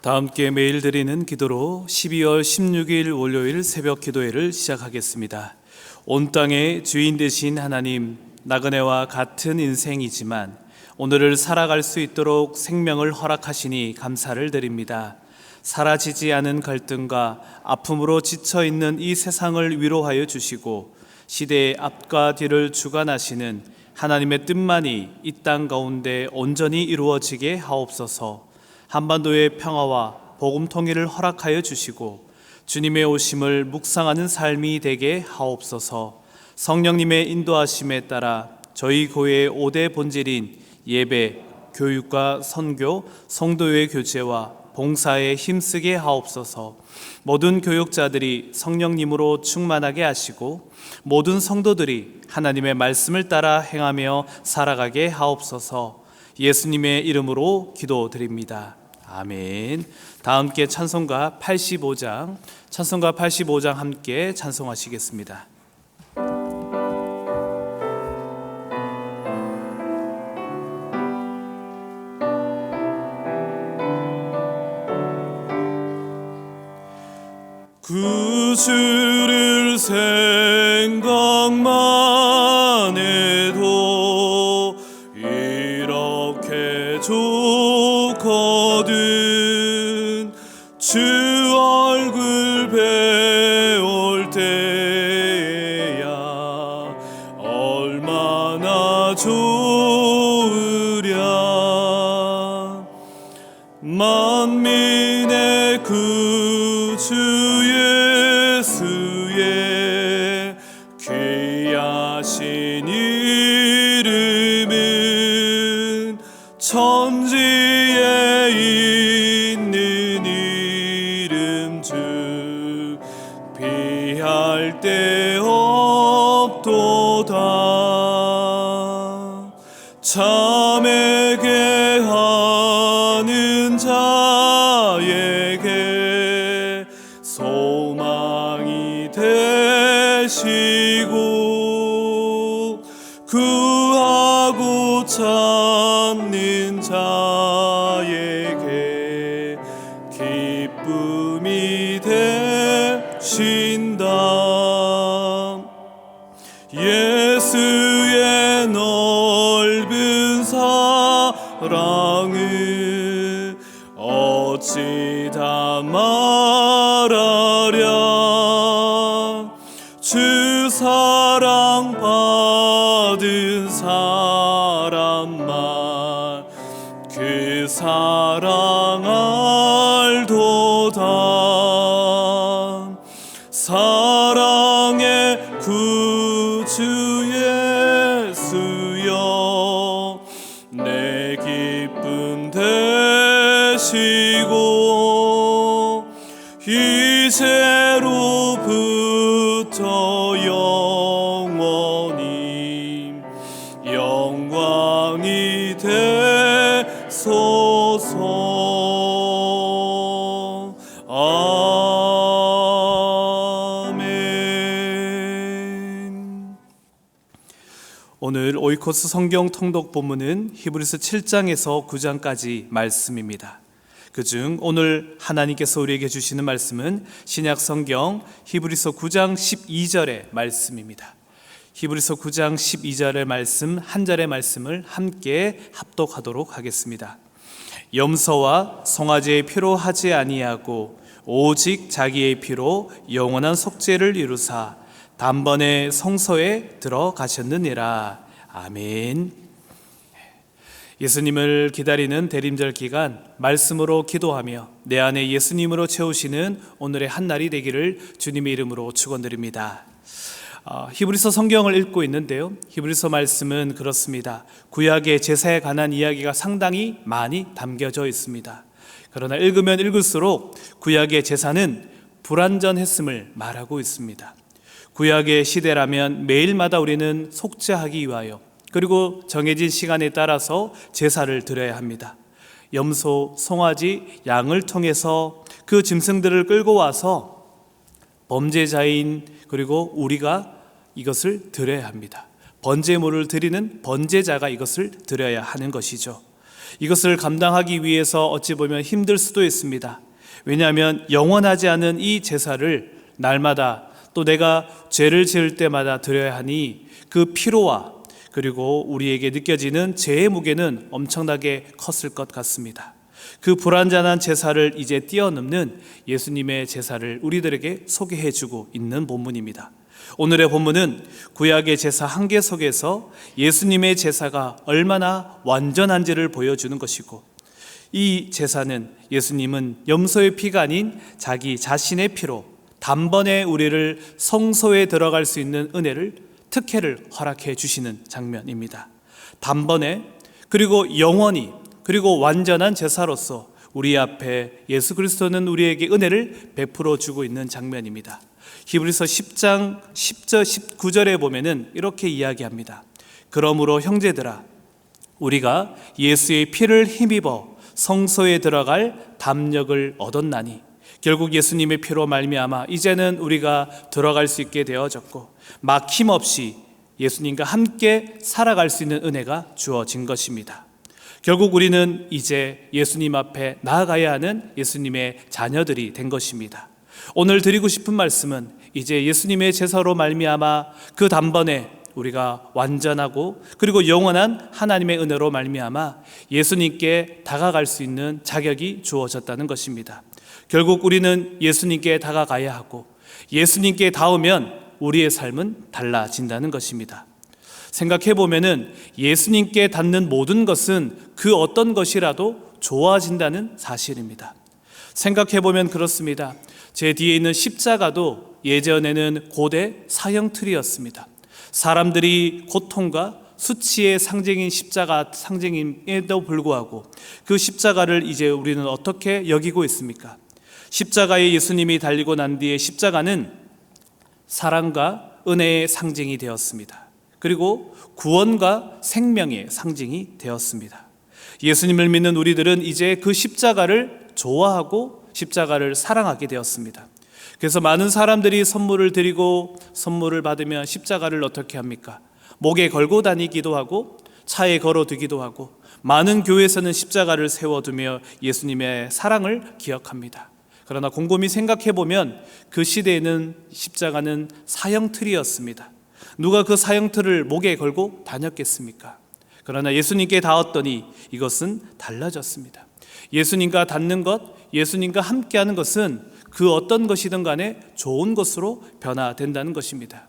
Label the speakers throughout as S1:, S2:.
S1: 다 함께 매일 드리는 기도로 12월 16일 월요일 새벽 기도회를 시작하겠습니다. 온 땅의 주인 되신 하나님, 나그네와 같은 인생이지만 오늘을 살아갈 수 있도록 생명을 허락하시니 감사를 드립니다. 사라지지 않은 갈등과 아픔으로 지쳐있는 이 세상을 위로하여 주시고 시대의 앞과 뒤를 주관하시는 하나님의 뜻만이 이 땅 가운데 온전히 이루어지게 하옵소서. 한반도의 평화와 복음 통일을 허락하여 주시고 주님의 오심을 묵상하는 삶이 되게 하옵소서. 성령님의 인도하심에 따라 저희 교회의 5대 본질인 예배, 교육과 선교, 성도의 교제와 봉사에 힘쓰게 하옵소서. 모든 교육자들이 성령님으로 충만하게 하시고 모든 성도들이 하나님의 말씀을 따라 행하며 살아가게 하옵소서. 예수님의 이름으로 기도드립니다. 아멘. 다 함께 찬송가 85장 함께 찬송하시겠습니다.
S2: 구주를 생각만 해도 이렇게 좋거든. 주 얼굴 배울 때야 얼마나 좋으랴. 만민의 구주 예수의 귀하신 이름은 천지에 있는 이름 중 비할 데 없도다. 참에게 하는 자에게 소망이 되시고 구하고 찾는 자에게 기쁨이 되신다. 예수의 넓은 사랑을 어찌 다 말하랴. 주 사랑 받은 사람만 그 사랑 알도다. 사랑의 구주 예수여 내 기쁨 되시고 이제로부터 영원히 영광이 되소서. 아멘.
S1: 오늘 오이코스 성경 통독 본문은 히브리서 7장에서 9장까지 말씀입니다. 그중 오늘 하나님께서 우리에게 주시는 말씀은 신약 성경 히브리서 9장 12절의 말씀입니다. 히브리서 9장 12절의 말씀 한 절의 말씀을 함께 합독하도록 하겠습니다. 염소와 송아지의 피로 하지 아니하고 오직 자기의 피로 영원한 속죄를 이루사 단번에 성소에 들어가셨느니라. 아멘. 예수님을 기다리는 대림절 기간 말씀으로 기도하며 내 안에 예수님으로 채우시는 오늘의 한 날이 되기를 주님의 이름으로 축원드립니다. 히브리서 성경을 읽고 있는데요, 히브리서 말씀은 그렇습니다. 구약의 제사에 관한 이야기가 상당히 많이 담겨져 있습니다. 그러나 읽으면 읽을수록 구약의 제사는 불완전했음을 말하고 있습니다. 구약의 시대라면 매일마다 우리는 속죄하기 위하여 그리고 정해진 시간에 따라서 제사를 드려야 합니다. 염소, 송아지, 양을 통해서 그 짐승들을 끌고 와서 범죄자인 그리고 우리가 이것을 드려야 합니다. 번제물을 드리는 번제자가 이것을 드려야 하는 것이죠. 이것을 감당하기 위해서 어찌 보면 힘들 수도 있습니다. 왜냐하면 영원하지 않은 이 제사를 날마다 또 내가 죄를 지을 때마다 드려야 하니 그 피로와 그리고 우리에게 느껴지는 죄의 무게는 엄청나게 컸을 것 같습니다. 그 불완전한 제사를 이제 뛰어넘는 예수님의 제사를 우리들에게 소개해주고 있는 본문입니다. 오늘의 본문은 구약의 제사 한계 속에서 예수님의 제사가 얼마나 완전한지를 보여주는 것이고, 이 제사는 예수님은 염소의 피가 아닌 자기 자신의 피로 단번에 우리를 성소에 들어갈 수 있는 은혜를, 특혜를 허락해 주시는 장면입니다. 단번에, 그리고 영원히, 그리고 완전한 제사로서 우리 앞에 예수 그리스도는 우리에게 은혜를 베풀어 주고 있는 장면입니다. 히브리서 10장 10절 19절에 보면은 이렇게 이야기합니다. 그러므로 형제들아, 우리가 예수의 피를 힘입어 성소에 들어갈 담력을 얻었나니, 결국 예수님의 피로 말미암아 이제는 우리가 들어갈 수 있게 되어졌고, 막힘없이 예수님과 함께 살아갈 수 있는 은혜가 주어진 것입니다. 결국 우리는 이제 예수님 앞에 나아가야 하는 예수님의 자녀들이 된 것입니다. 오늘 드리고 싶은 말씀은 이제 예수님의 제사로 말미암아 그 단번에 우리가 완전하고 그리고 영원한 하나님의 은혜로 말미암아 예수님께 다가갈 수 있는 자격이 주어졌다는 것입니다. 결국 우리는 예수님께 다가가야 하고, 예수님께 닿으면 우리의 삶은 달라진다는 것입니다. 생각해 보면은 예수님께 닿는 모든 것은 그 어떤 것이라도 좋아진다는 사실입니다. 생각해 보면 그렇습니다. 제 뒤에 있는 십자가도 예전에는 고대 사형틀이었습니다. 사람들이 고통과 수치의 상징인 십자가 상징임에도 불구하고 그 십자가를 이제 우리는 어떻게 여기고 있습니까? 십자가에 예수님이 달리고 난 뒤에 십자가는 사랑과 은혜의 상징이 되었습니다. 그리고 구원과 생명의 상징이 되었습니다. 예수님을 믿는 우리들은 이제 그 십자가를 좋아하고 십자가를 사랑하게 되었습니다. 그래서 많은 사람들이 선물을 드리고 선물을 받으면 십자가를 어떻게 합니까? 목에 걸고 다니기도 하고 차에 걸어두기도 하고, 많은 교회에서는 십자가를 세워두며 예수님의 사랑을 기억합니다. 그러나 곰곰이 생각해보면 그 시대에는 십자가는 사형틀이었습니다. 누가 그 사형틀을 목에 걸고 다녔겠습니까? 그러나 예수님께 닿았더니 이것은 달라졌습니다. 예수님과 닿는 것, 예수님과 함께하는 것은 그 어떤 것이든 간에 좋은 것으로 변화된다는 것입니다.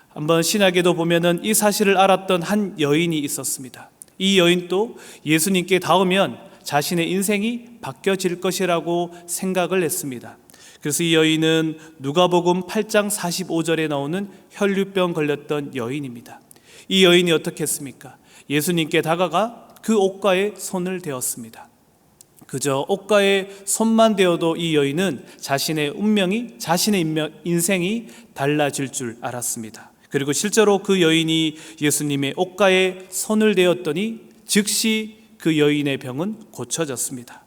S1: 한번 신약에도 보면은 이 사실을 알았던 한 여인이 있었습니다. 이 여인도 예수님께 닿으면 자신의 인생이 바뀌어질 것이라고 생각을 했습니다. 그래서 이 여인은 누가복음 8장 45절에 나오는 혈류병 걸렸던 여인입니다. 이 여인이 어떻게 했습니까? 예수님께 다가가 그 옷가에 손을 대었습니다. 그저 옷가에 손만 대어도 이 여인은 자신의 운명이, 자신의 인생이 달라질 줄 알았습니다. 그리고 실제로 그 여인이 예수님의 옷가에 손을 대었더니 즉시 그 여인의 병은 고쳐졌습니다.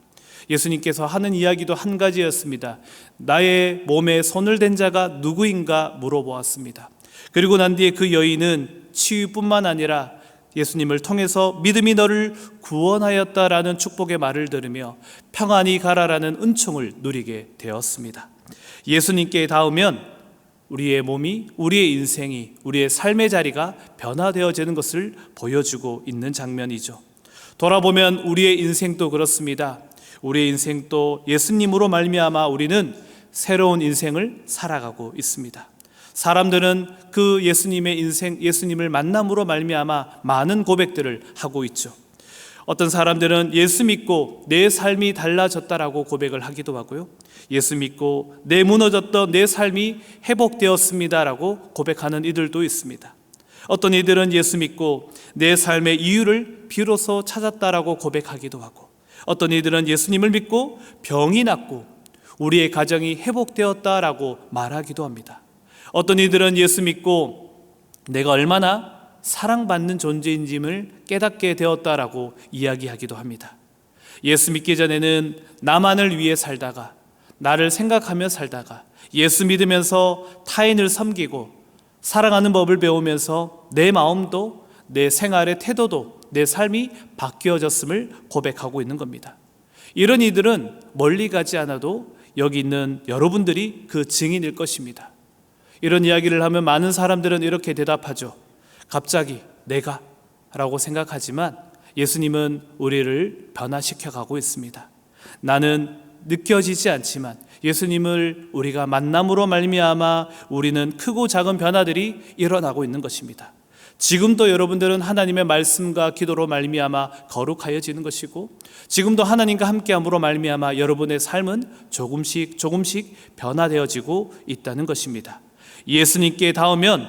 S1: 예수님께서 하는 이야기도 한 가지였습니다. 나의 몸에 손을 댄 자가 누구인가 물어보았습니다. 그리고 난 뒤에 그 여인은 치유뿐만 아니라 예수님을 통해서 믿음이 너를 구원하였다라는 축복의 말을 들으며 평안히 가라라는 은총을 누리게 되었습니다. 예수님께 닿으면 우리의 몸이, 우리의 인생이, 우리의 삶의 자리가 변화되어지는 것을 보여주고 있는 장면이죠. 돌아보면 우리의 인생도 그렇습니다. 우리의 인생도 예수님으로 말미암아 우리는 새로운 인생을 살아가고 있습니다. 사람들은 그 예수님의 인생, 예수님을 만남으로 말미암아 많은 고백들을 하고 있죠. 어떤 사람들은 예수 믿고 내 삶이 달라졌다라고 고백을 하기도 하고요. 예수 믿고 내 무너졌던 내 삶이 회복되었습니다라고 고백하는 이들도 있습니다. 어떤 이들은 예수 믿고 내 삶의 이유를 비로소 찾았다라고 고백하기도 하고, 어떤 이들은 예수님을 믿고 병이 낫고 우리의 가정이 회복되었다라고 말하기도 합니다. 어떤 이들은 예수 믿고 내가 얼마나 사랑받는 존재인지를 깨닫게 되었다라고 이야기하기도 합니다. 예수 믿기 전에는 나만을 위해 살다가, 나를 생각하며 살다가, 예수 믿으면서 타인을 섬기고 사랑하는 법을 배우면서 내 마음도 내 생활의 태도도 내 삶이 바뀌어졌음을 고백하고 있는 겁니다. 이런 이들은 멀리 가지 않아도 여기 있는 여러분들이 그 증인일 것입니다. 이런 이야기를 하면 많은 사람들은 이렇게 대답하죠. 갑자기 내가 라고 생각하지만 예수님은 우리를 변화시켜 가고 있습니다. 나는 느껴지지 않지만 예수님을 우리가 만남으로 말미암아 우리는 크고 작은 변화들이 일어나고 있는 것입니다. 지금도 여러분들은 하나님의 말씀과 기도로 말미암아 거룩하여지는 것이고, 지금도 하나님과 함께함으로 말미암아 여러분의 삶은 조금씩 변화되어지고 있다는 것입니다. 예수님께 닿으면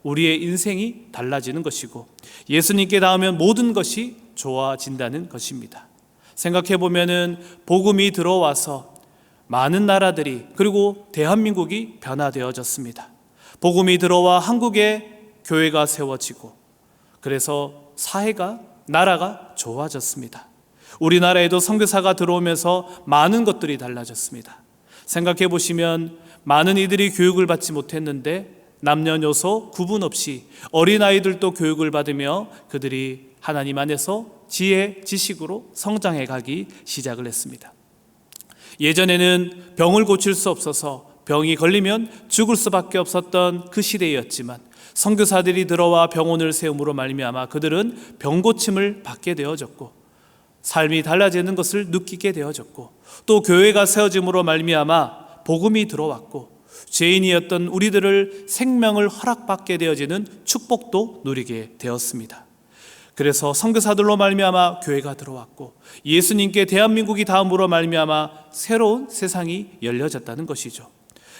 S1: 우리의 인생이 달라지는 것이고, 예수님께 닿으면 모든 것이 좋아진다는 것입니다. 생각해 보면은 복음이 들어와서 많은 나라들이, 그리고 대한민국이 변화되어졌습니다. 복음이 들어와 한국에 교회가 세워지고, 그래서 사회가, 나라가 좋아졌습니다. 우리나라에도 선교사가 들어오면서 많은 것들이 달라졌습니다. 생각해 보시면 많은 이들이 교육을 받지 못했는데 남녀노소 구분 없이 어린아이들도 교육을 받으며 그들이 하나님 안에서 지혜, 지식으로 성장해 가기 시작을 했습니다. 예전에는 병을 고칠 수 없어서 병이 걸리면 죽을 수밖에 없었던 그 시대였지만 선교사들이 들어와 병원을 세움으로 말미암아 그들은 병고침을 받게 되어졌고, 삶이 달라지는 것을 느끼게 되어졌고, 또 교회가 세워짐으로 말미암아 복음이 들어왔고, 죄인이었던 우리들을 생명을 허락받게 되어지는 축복도 누리게 되었습니다. 그래서 선교사들로 말미암아 교회가 들어왔고, 예수님께 대한민국이 닿음으로 말미암아 새로운 세상이 열려졌다는 것이죠.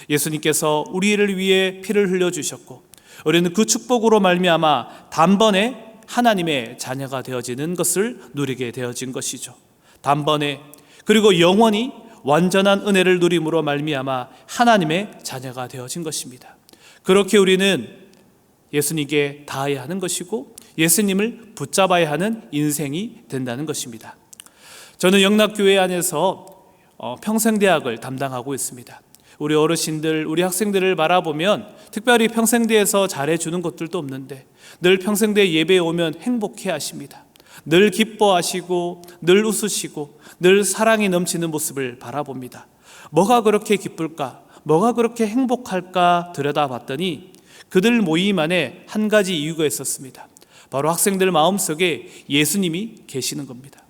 S1: 예수님께서 우리를 위해 피를 흘려주셨고, 우리는 그 축복으로 말미암아 단번에 하나님의 자녀가 되어지는 것을 누리게 되어진 것이죠. 단번에, 그리고 영원히 완전한 은혜를 누림으로 말미암아 하나님의 자녀가 되어진 것입니다. 그렇게 우리는 예수님께 닿아야 하는 것이고 예수님을 붙잡아야 하는 인생이 된다는 것입니다. 저는 영락교회 안에서 평생대학을 담당하고 있습니다. 우리 어르신들, 우리 학생들을 바라보면 특별히 평생대에서 잘해주는 것들도 없는데 늘 평생대 예배에 오면 행복해 하십니다. 늘 기뻐하시고 늘 웃으시고 늘 사랑이 넘치는 모습을 바라봅니다. 뭐가 그렇게 기쁠까? 뭐가 그렇게 행복할까 들여다봤더니 그들 모임 안에 한 가지 이유가 있었습니다. 바로 학생들 마음속에 예수님이 계시는 겁니다.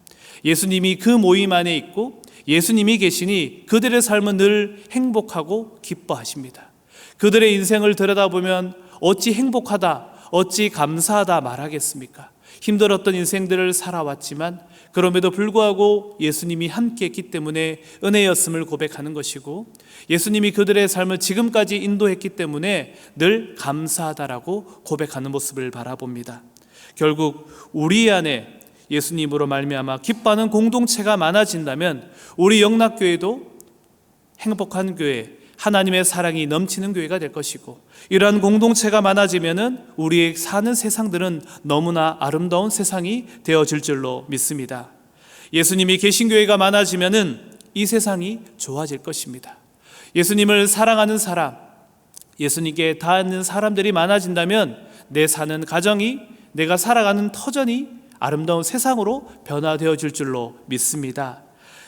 S1: 예수님이 그 모임 안에 있고 예수님이 계시니 그들의 삶은 늘 행복하고 기뻐하십니다. 그들의 인생을 들여다보면 어찌 행복하다, 어찌 감사하다 말하겠습니까? 힘들었던 인생들을 살아왔지만 그럼에도 불구하고 예수님이 함께 했기 때문에 은혜였음을 고백하는 것이고, 예수님이 그들의 삶을 지금까지 인도했기 때문에 늘 감사하다라고 고백하는 모습을 바라봅니다. 결국 우리 안에 예수님으로 말미암아 기뻐하는 공동체가 많아진다면 우리 영락교회도 행복한 교회, 하나님의 사랑이 넘치는 교회가 될 것이고, 이러한 공동체가 많아지면은 우리의 사는 세상들은 너무나 아름다운 세상이 되어질 줄로 믿습니다. 예수님이 계신 교회가 많아지면은 이 세상이 좋아질 것입니다. 예수님을 사랑하는 사람, 예수님께 닿는 사람들이 많아진다면 내 사는 가정이, 내가 살아가는 터전이 아름다운 세상으로 변화되어질 줄로 믿습니다.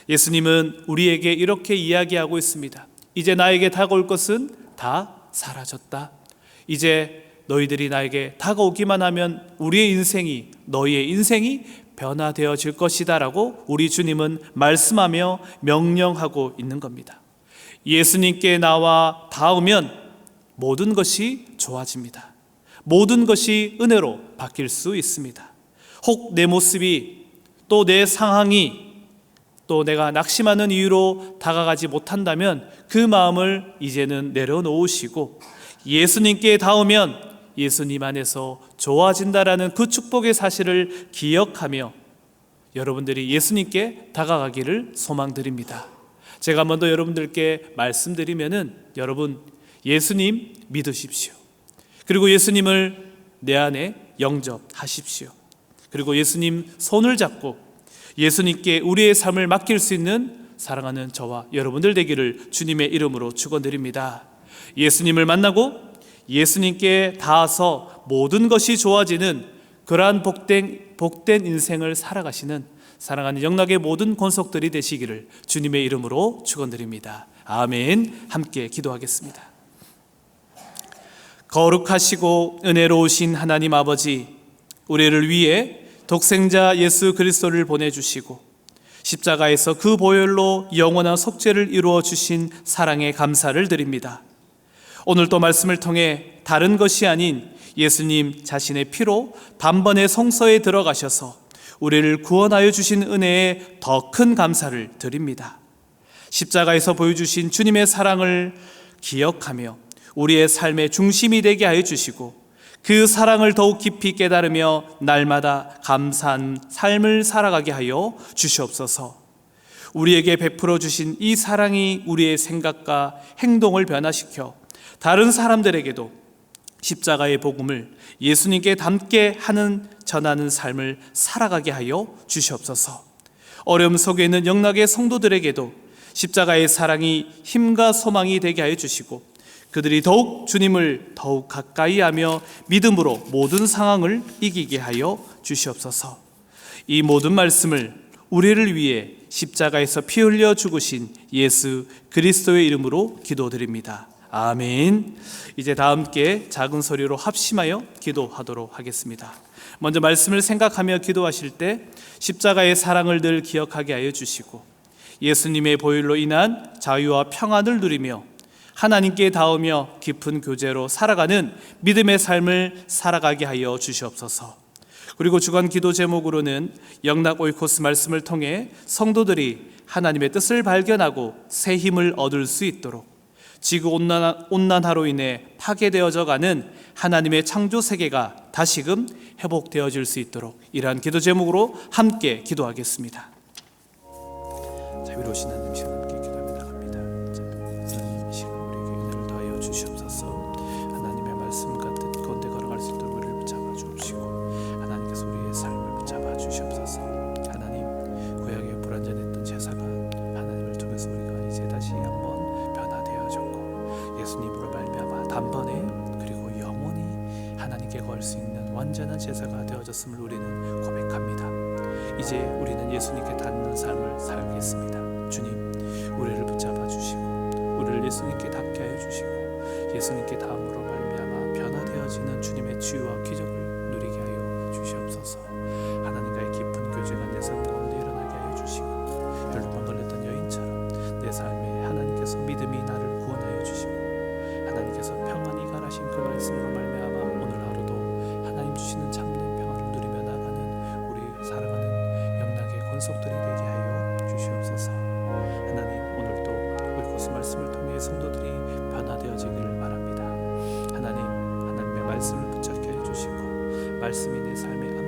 S1: 예수님은 우리에게 이렇게 이야기하고 있습니다. 이제 나에게 다가올 것은 다 사라졌다. 이제 너희들이 나에게 다가오기만 하면 우리의 인생이, 너희의 인생이 변화되어질 것이다 라고 우리 주님은 말씀하며 명령하고 있는 겁니다. 예수님께 나와 닿으면 모든 것이 좋아집니다. 모든 것이 은혜로 바뀔 수 있습니다. 혹 내 모습이, 또 내 상황이, 또 내가 낙심하는 이유로 다가가지 못한다면 그 마음을 이제는 내려놓으시고 예수님께 닿으면 예수님 안에서 좋아진다라는 그 축복의 사실을 기억하며 여러분들이 예수님께 다가가기를 소망드립니다. 제가 한 번 더 여러분들께 말씀드리면은, 여러분 예수님 믿으십시오. 그리고 예수님을 내 안에 영접하십시오. 그리고 예수님 손을 잡고 예수님께 우리의 삶을 맡길 수 있는 사랑하는 저와 여러분들 되기를 주님의 이름으로 축원드립니다. 예수님을 만나고 예수님께 닿아서 모든 것이 좋아지는 그러한 복된 인생을 살아가시는 사랑하는 영락의 모든 권속들이 되시기를 주님의 이름으로 축원드립니다. 아멘. 함께 기도하겠습니다. 거룩하시고 은혜로우신 하나님 아버지, 우리를 위해 독생자 예수 그리스도를 보내주시고 십자가에서 그 보혈로 영원한 속죄를 이루어 주신 사랑에 감사를 드립니다. 오늘도 말씀을 통해 다른 것이 아닌 예수님 자신의 피로 단번에 성소에 들어가셔서 우리를 구원하여 주신 은혜에 더 큰 감사를 드립니다. 십자가에서 보여주신 주님의 사랑을 기억하며 우리의 삶의 중심이 되게 하여 주시고 그 사랑을 더욱 깊이 깨달으며 날마다 감사한 삶을 살아가게 하여 주시옵소서. 우리에게 베풀어 주신 이 사랑이 우리의 생각과 행동을 변화시켜 다른 사람들에게도 십자가의 복음을 예수님께 닮게 하는 전하는 삶을 살아가게 하여 주시옵소서. 어려움 속에 있는 영락의 성도들에게도 십자가의 사랑이 힘과 소망이 되게 하여 주시고 그들이 더욱 주님을 더욱 가까이 하며 믿음으로 모든 상황을 이기게 하여 주시옵소서. 이 모든 말씀을 우리를 위해 십자가에서 피 흘려 죽으신 예수 그리스도의 이름으로 기도드립니다. 아멘. 이제 다 함께 작은 소리로 합심하여 기도하도록 하겠습니다. 먼저 말씀을 생각하며 기도하실 때 십자가의 사랑을 늘 기억하게 하여 주시고 예수님의 보혈로 인한 자유와 평안을 누리며 하나님께 닿으며 깊은 교제로 살아가는 믿음의 삶을 살아가게 하여 주시옵소서. 그리고 주간 기도 제목으로는 영락 오이코스 말씀을 통해 성도들이 하나님의 뜻을 발견하고 새 힘을 얻을 수 있도록 지구 온난화로 인해 파괴되어져 가는 하나님의 창조 세계가 다시금 회복되어질 수 있도록 이러한 기도 제목으로 함께 기도하겠습니다. 자비로우신 하나님, 시간 함께 기도합니다. 하나님, 이 시간 우리에게 은혜를 더하여 주시옵소서. 하나님의 말씀과 뜻 가운데 걸어갈 수 있도록 우리를 붙잡아 주옵시고 하나님께서 우리의 삶을 붙잡아 주시옵소서. 하나님, 구약의 불완전했던 제사가 하나님을 통해서 우리가 이제 다시 한번 변화되어졌고 예수님으로 말미암아 단번에 그리고 영원히 하나님께 걸 수 있는 완전한 제사가 되어졌음을 우리는 고백합니다. 이제 우리는 예수님께 닿는 삶을 살겠습니다. 주님, 우리를 붙잡아 주시고 우리를 예수님께 닿게 하여 주시고 예수님께 닿음으로 말미암아 변화되어지는 주님의 치유와 기적을 누리게 하여 주시옵소서. 하나님과의 깊은 교제가 내 삶 가운데 일어나게 하여 주시고 혈루병 걸렸던 여인처럼 내 삶에 하나님께서 믿음이 나를 구원하여 주시고 하나님께서 평안히 가라신 그 말씀으로 말미암아 오늘 하루도 하나님 주시는 참된 평안을 누리며 나가는 우리 사랑하는 영락의 권속들이 되게 하여 주시옵소서. 하나님, 오늘도 오이코스 말씀을 통해 성도들이 변화되어지기를 바랍니다. 하나님의 말씀을 붙잡게 해주시고 말씀이 내 삶의